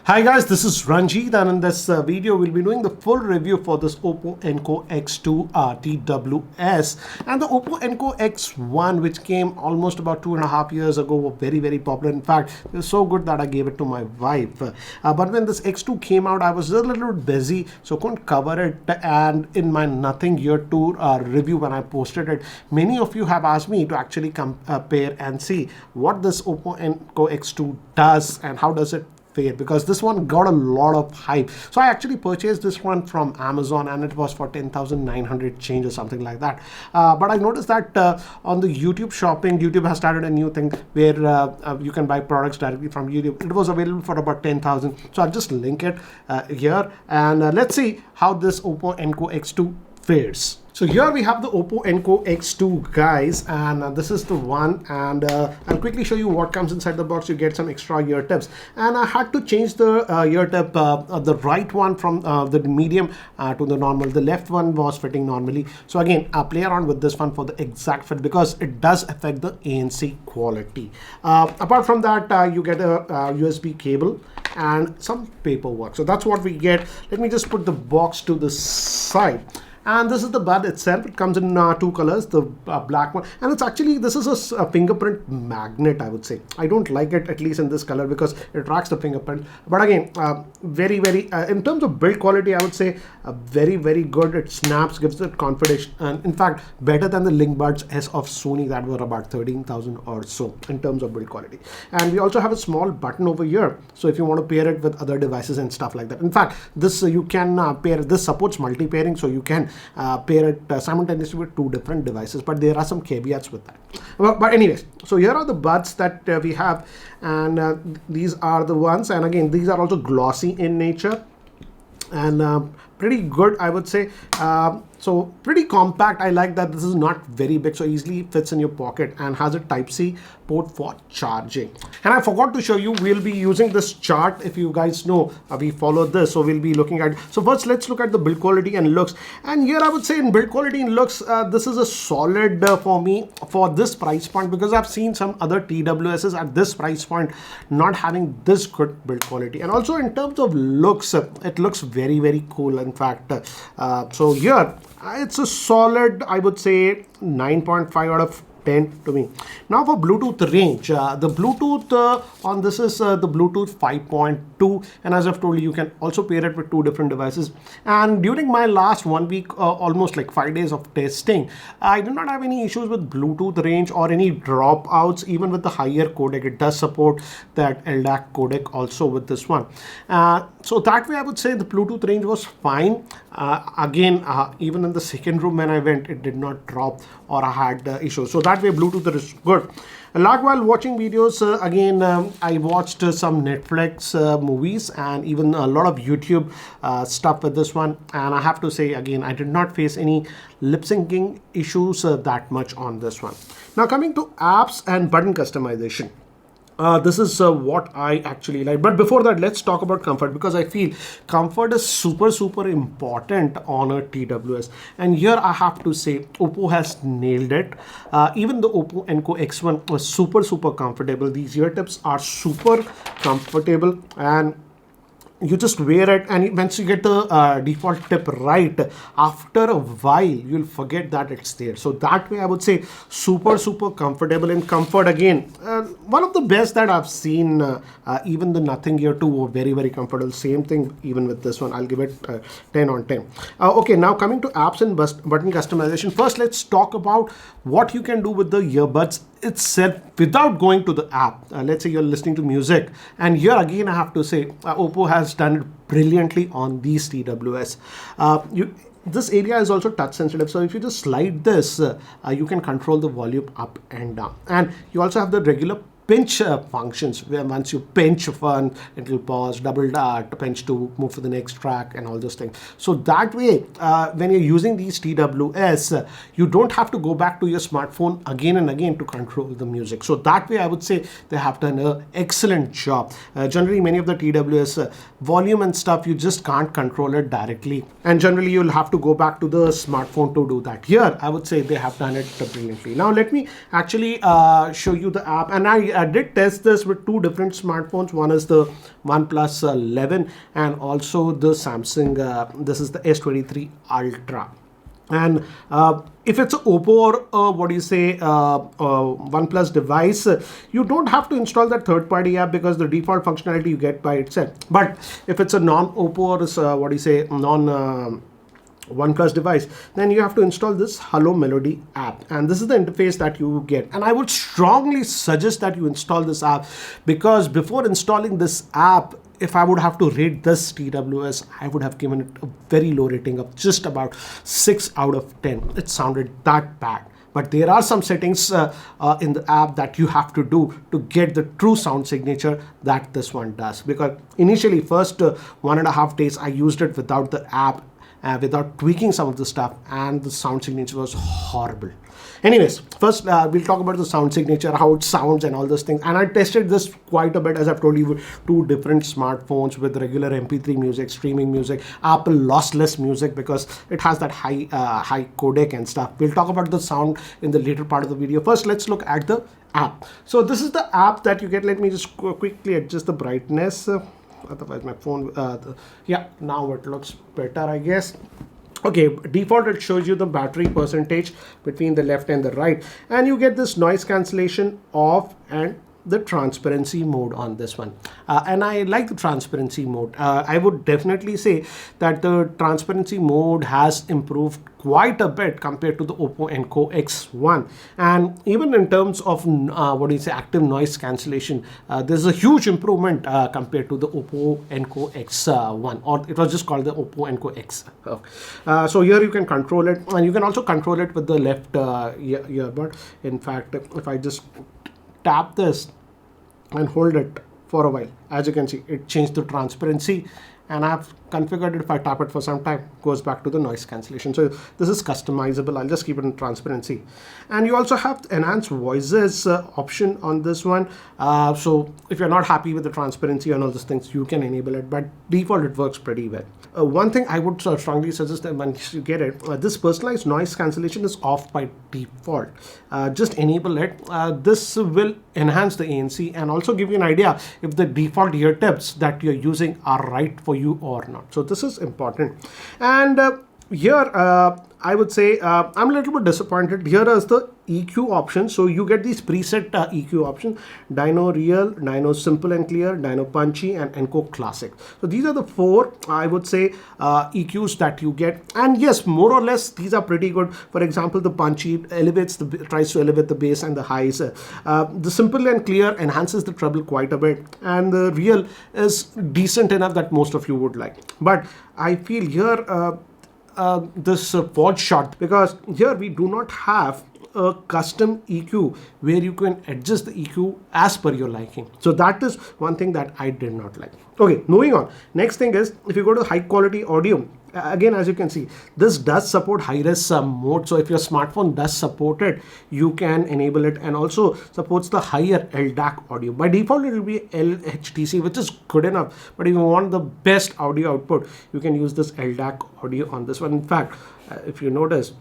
Hi guys, this is Ranjit, and in this video we'll be doing the full review for this Oppo Enco X2 TWS and the Oppo Enco X1, which came almost about 2.5 years ago, were very popular. In fact, it was so good that I gave it to my wife. But when this X2 came out, I was a little bit busy, so couldn't cover it. And in my Nothing Year 2 review, when I posted it, many of you have asked me to actually compare and see what this Oppo Enco X2 does and how does it fare, because this one got a lot of hype. So I actually purchased this one from Amazon, and it was for 10,900 change or something like that. But I noticed that on the YouTube shopping, YouTube has started a new thing where you can buy products directly from YouTube. It was available for about 10,000. So I'll just link it here, and let's see how this Oppo Enco X2 fares. So here we have the Oppo Enco X2, guys, and this is the one, and I'll quickly show you what comes inside the box. You get some extra ear tips, and I had to change the ear tip, the right one from the medium to the normal. The left one was fitting normally, so again I'll play around with this one for the exact fit, because it does affect the ANC quality. Apart from that, you get a USB cable and some paperwork. So that's what we get. Let me just put the box to the side. And this is the bud itself. It comes in two colors, the black one, and it's actually, this is a fingerprint magnet, I would say. I don't like it, at least in this color, because it tracks the fingerprint. But again, very in terms of build quality, I would say very good. It snaps, gives it confidence, and in fact better than the Link Buds S of Sony that were about 13,000 or so in terms of build quality. And we also have a small button over here, so if you want to pair it with other devices and stuff like that. In fact, this you can pair. This supports multi-pairing, so you can pair it simultaneously with two different devices, but there are some caveats with that. But anyways, so here are the buds that we have, and these are the ones, and again these are also glossy in nature and pretty good, I would say. So pretty compact. I like that this is not very big, so easily fits in your pocket, and has a Type-C port for charging. And I forgot to show you, we'll be using this chart. If you guys know, we follow this, so we'll be looking at. So first, let's look at the build quality and looks. And here I would say in build quality and looks, this is a solid for me for this price point, because I've seen some other TWSs at this price point not having this good build quality. And also in terms of looks, it looks very cool. In fact, so here it's a solid, I would say, 9.5 out of 10 to me. Now for Bluetooth range, the Bluetooth on this is the Bluetooth 5.2, and as I've told you, you can also pair it with two different devices. And during my last 1 week, almost like 5 days of testing, I did not have any issues with Bluetooth range or any dropouts, even with the higher codec. It does support that LDAC codec also with this one. So that way I would say the Bluetooth range was fine. Again, even in the second room when I went, it did not drop or I had issues. So that way Bluetooth is good. Like while watching videos, again, I watched some Netflix movies and even a lot of YouTube stuff with this one. And I have to say, again, I did not face any lip syncing issues that much on this one. Now coming to apps and button customization. This is what I actually like. But before that, let's talk about comfort, because I feel comfort is super important on a TWS. And here I have to say Oppo has nailed it. Even the Oppo Enco X1 was super comfortable. These ear tips are super comfortable, and you just wear it, and once you get the default tip right, after a while you'll forget that it's there. So that way I would say super comfortable. In comfort, again, one of the best that I've seen. Even the Nothing Year 2 were very comfortable. Same thing even with this one. I'll give it 10 on 10. Okay, now coming to apps and button customization. First, let's talk about what you can do with the earbuds itself without going to the app. Let's say you're listening to music, and here again I have to say Oppo has done it brilliantly on these TWS. This area is also touch sensitive, so if you just slide this, you can control the volume up and down. And you also have the regular pinch functions, where once you pinch one, it will pause, double pinch to move to the next track, and all those things. So that way, when you're using these TWS, you don't have to go back to your smartphone again and again to control the music. So that way I would say they have done an excellent job. Generally many of the TWS volume and stuff, you just can't control it directly, and generally you'll have to go back to the smartphone to do that. Here I would say they have done it brilliantly. Now let me actually show you the app, and I I did test this with two different smartphones. One is the OnePlus 11 and also the Samsung, this is the S23 Ultra. And if it's an Oppo or what do you say, OnePlus device, you don't have to install that third-party app because the default functionality you get by itself. But if it's a non-Oppo or what do you say, OnePlus device, then you have to install this Hello Melody app, and this is the interface that you get. And I would strongly suggest that you install this app, because before installing this app, if I would have to rate this TWS, I would have given it a very low rating of just about 6 out of 10. It sounded that bad. But there are some settings in the app that you have to do to get the true sound signature that this one does. Because initially, first 1.5 days, I used it without the app, without tweaking some of the stuff, and the sound signature was horrible. Anyways, first we'll talk about the sound signature, how it sounds and all those things. And I tested this quite a bit, as I've told you, with two different smartphones with regular MP3 music, streaming music, Apple lossless music, because it has that high codec and stuff. We'll talk about the sound in the later part of the video. First, let's look at the app. So this is the app that you get. Let me just quickly adjust the brightness. Otherwise my phone, yeah, now it looks better, I guess. Okay, default it shows you the battery percentage between the left and the right, and you get this noise cancellation off and the transparency mode on this one. And I like the transparency mode. I would definitely say that the transparency mode has improved quite a bit compared to the Oppo Enco X1. And even in terms of what do you say, active noise cancellation, there's a huge improvement compared to the Oppo Enco X1, or it was just called the Oppo Enco X. So here you can control it, and you can also control it with the left earbud. In fact, if I just tap this and hold it for a while, as you can see, it changed the transparency, and I've configured it. If I tap it for some time, it goes back to the noise cancellation. So this is customizable. I'll just keep it in transparency. And you also have the enhanced voices option on this one. So if you're not happy with the transparency and all those things, you can enable it, but default it works pretty well. One thing I would strongly suggest that once you get it, this personalized noise cancellation is off by default. Just enable it. This will enhance the ANC and also give you an idea if the default ear tips that you're using are right for you or not. So this is important. And here I would say I'm a little bit disappointed. Here is the EQ option. So you get these preset EQ options: Dyno Real, Dyno Simple and Clear, Dyno Punchy, and Enco Classic. So these are the four, I would say, EQs that you get. And yes, more or less these are pretty good. For example, the Punchy tries to elevate the bass and the highs. The Simple and Clear enhances the treble quite a bit, and the Real is decent enough that most of you would like. But I feel here this falls short, because here we do not have a custom EQ where you can adjust the EQ as per your liking. So that is one thing that I did not like. Okay, moving on. Next thing is, if you go to high quality audio, again, as you can see, this does support high-res mode. So if your smartphone does support it, you can enable it, and also supports the higher LDAC audio. By default, it will be LHDC, which is good enough. But if you want the best audio output, you can use this LDAC audio on this one. In fact, if you notice,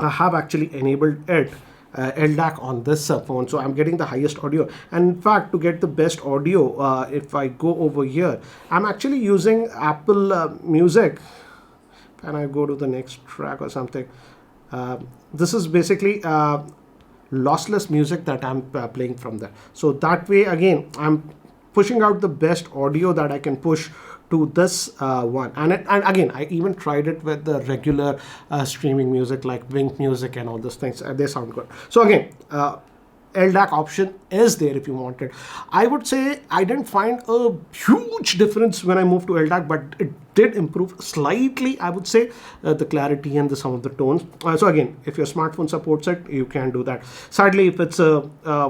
I have actually enabled it. LDAC on this phone, so I'm getting the highest audio. And in fact, to get the best audio, if I go over here, I'm actually using Apple Music. And I go to the next track or something. This is basically lossless music that I'm playing from there. So that way, again, I'm pushing out the best audio that I can push to this one. And again, I even tried it with the regular streaming music like Wink Music and all those things. They sound good. So again, LDAC option is there if you want it. I would say I didn't find a huge difference when I moved to LDAC, but it did improve slightly, I would say, the clarity and some of the tones. So again, if your smartphone supports it, you can do that. Sadly, if it's a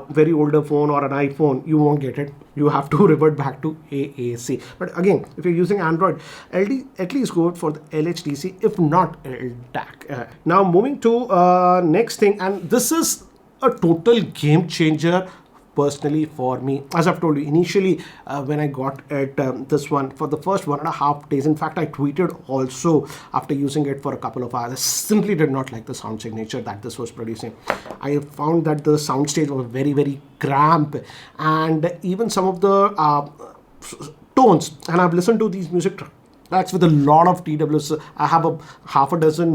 very older phone or an iPhone, you won't get it. You have to revert back to AAC. But again, if you're using Android, at least go for the LHDC, if not LDAC. Now moving to next thing, and this is a total game changer personally for me. As I've told you initially, when I got it, this one, for the first 1.5 days, in fact I tweeted also after using it for a couple of hours, I simply did not like the sound signature that this was producing. I found that the soundstage was very cramped, and even some of the tones, and I've listened to these music tracks with a lot of TWS. I have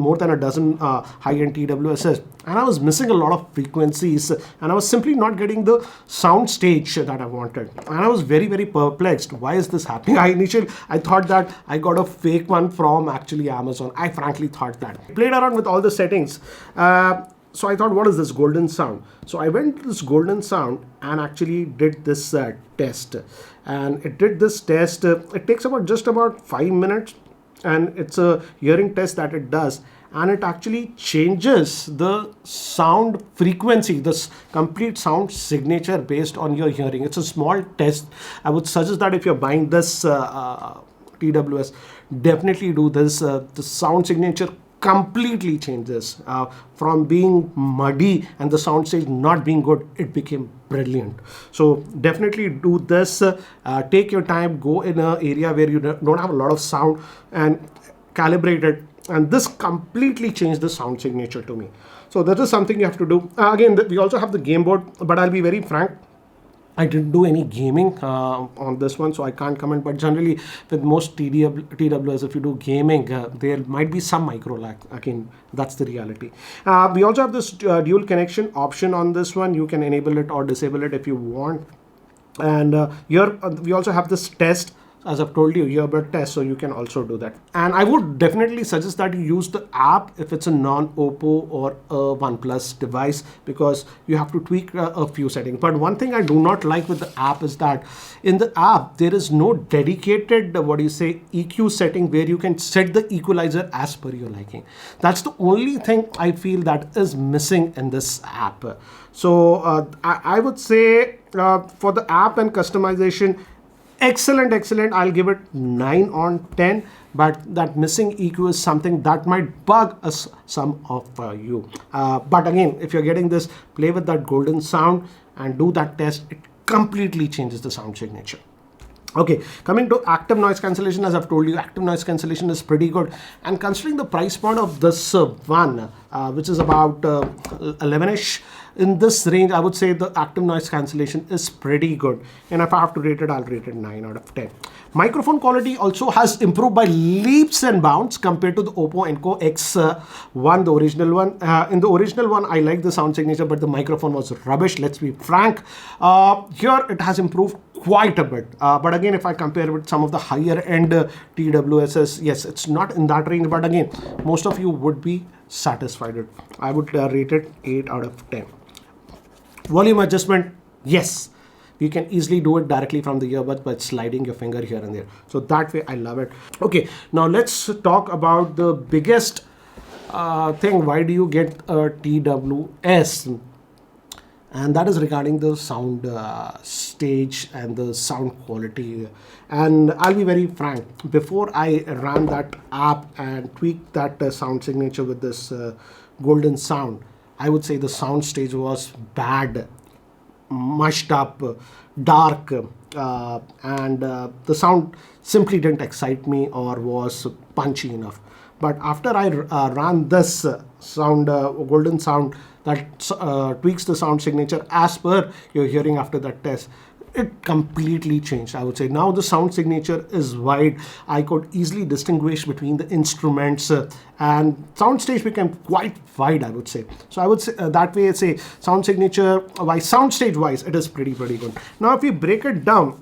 more than a dozen high-end TWSs, and I was missing a lot of frequencies, and I was simply not getting the sound stage that I wanted, and I was very perplexed. Why is this happening? I thought that I got a fake one from actually Amazon. I frankly thought that. I played around with all the settings. So I thought, what is this golden sound? So I went to this golden sound and actually did this test. And it did this test. It takes just about 5 minutes, and it's a hearing test that it does. And it actually changes the sound frequency, this complete sound signature based on your hearing. It's a small test. I would suggest that if you're buying this TWS, definitely do this. The sound signature completely changes from being muddy and the sound stage not being good, it became brilliant. So definitely do this. Take your time, go in an area where you don't have a lot of sound and calibrate it, and this completely changed the sound signature to me. So that is something you have to do. Again, we also have the game board, but I'll be very frank, I didn't do any gaming on this one, so I can't comment. But generally, with most TWS, if you do gaming, there might be some micro lag. Again, that's the reality. We also have this dual connection option on this one. You can enable it or disable it if you want. And here we also have this test. As I've told you, earbud test, so you can also do that. And I would definitely suggest that you use the app if it's a non-Oppo or a OnePlus device, because you have to tweak a few settings. But one thing I do not like with the app is that in the app, there is no dedicated, EQ setting where you can set the equalizer as per your liking. That's the only thing I feel that is missing in this app. So I would say for the app and customization, excellent. I'll give it 9 on 10, but that missing EQ is something that might bug us, some of you. But again, if you're getting this, play with that golden sound and do that test. It completely changes the sound signature. Okay, coming to active noise cancellation, as I've told you, active noise cancellation is pretty good. And considering the price point of this one, which is about 11ish, in this range, I would say the active noise cancellation is pretty good. And if I have to rate it, I'll rate it 9 out of 10. Microphone quality also has improved by leaps and bounds compared to the Oppo Enco X1, the original one. In the original one, I like the sound signature, but the microphone was rubbish, let's be frank. Here, it has improved quite a bit. But again, if I compare with some of the higher end TWSs, yes, it's not in that range, but again, most of you would be satisfied with. I would rate it 8 out of 10. Volume adjustment, yes, you can easily do it directly from the earbuds by sliding your finger here and there. So that way, I love it. Okay, now let's talk about the biggest thing. Why do you get a TWS? And that is regarding the sound stage and the sound quality. And I'll be very frank, before I ran that app and tweaked that sound signature with this golden sound, I would say the sound stage was bad, mushed up, dark, and the sound simply didn't excite me or was punchy enough. But after I ran this golden sound that tweaks the sound signature as per your hearing after that test, it completely changed. I would say now the sound signature is wide. I could easily distinguish between the instruments, and sound stage became quite wide, I would say. So I would say that way, say sound signature wise, sound stage wise, it is pretty good. Now if we break it down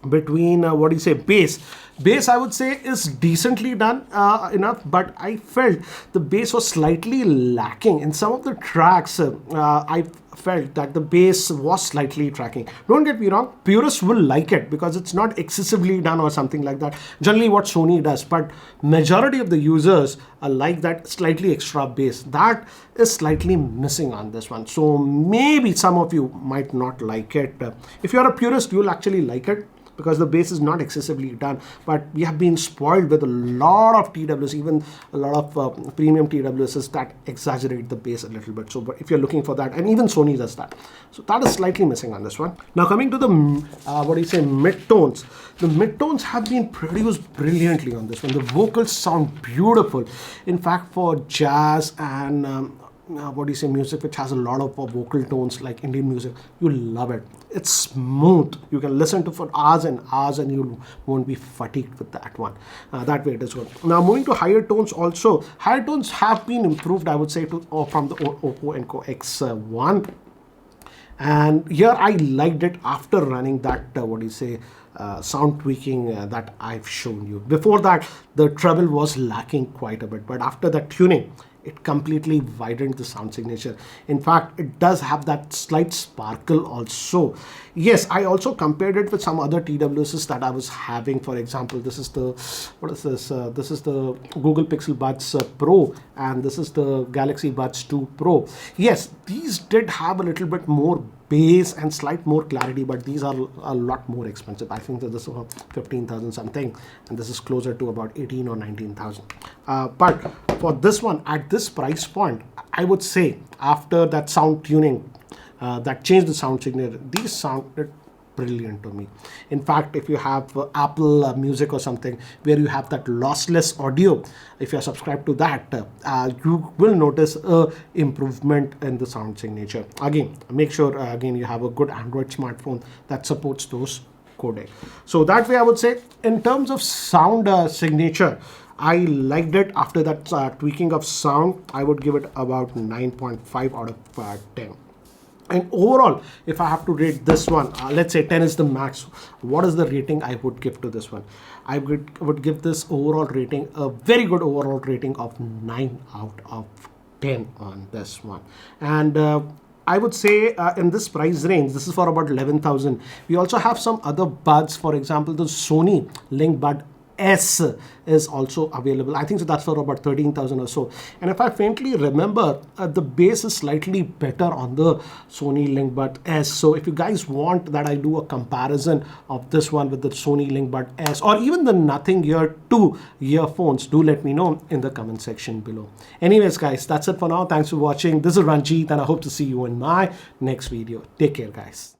between bass, I would say is decently done enough, but I felt the bass was slightly lacking in some of the tracks. I felt that the bass was slightly tracking. Don't get me wrong, purists will like it because it's not excessively done or something like that, generally what Sony does, but majority of the users like that slightly extra bass. That is slightly missing on this one, so maybe some of you might not like it. If you're a purist, you'll actually like it. because the bass is not excessively done. But we have been spoiled with a lot of TWS, even a lot of premium TWSs that exaggerate the bass a little bit. So but if you're looking for that, and even Sony does that, so that is slightly missing on this one. Now coming to the mid-tones. The mid-tones have been produced brilliantly on this one. The vocals sound beautiful. In fact, for jazz and music which has a lot of vocal tones like Indian music, you love it. It's smooth. You can listen to for hours and hours and you won't be fatigued with that one. That way it is good. Now moving to higher tones also. Higher tones have been improved, I would say, from the Oppo Enco X1. And here I liked it after running that sound tweaking that I've shown you. Before that, the treble was lacking quite a bit, but after that tuning, it completely widened the sound signature. In fact, it does have that slight sparkle also. Yes, I also compared it with some other TWSs that I was having. For example, this is the this is the Google Pixel Buds Pro, and this is the Galaxy Buds 2 Pro. Yes, these did have a little bit more bass and slight more clarity, but these are a lot more expensive. I think that this is 15,000 something, and this is closer to about 18 or 19,000. But for this one, at this price point, I would say after that sound tuning that changed the sound signature, these sounded brilliant to me. In fact, if you have Apple Music or something where you have that lossless audio, if you're subscribed to that, you will notice a improvement in the sound signature. Again, make sure again you have a good Android smartphone that supports those codec. So that way I would say in terms of sound signature, I liked it. After that tweaking of sound, I would give it about 9.5 out of 10. And overall, if I have to rate this one, let's say 10 is the max, what is the rating I would give to this one? I would give this overall rating a very good overall rating of 9 out of 10 on this one. And I would say in this price range, this is for about 11,000. We also have some other buds. For example, the Sony Link Bud S is also available. I think so that's for about 13,000 or so. And if I faintly remember, the bass is slightly better on the Sony Link Bud S. So if you guys want that I do a comparison of this one with the Sony Link Bud S or even the Nothing Ear 2 earphones, do let me know in the comment section below. Anyways guys, that's it for now. Thanks for watching. This is Ranjit and I hope to see you in my next video. Take care guys.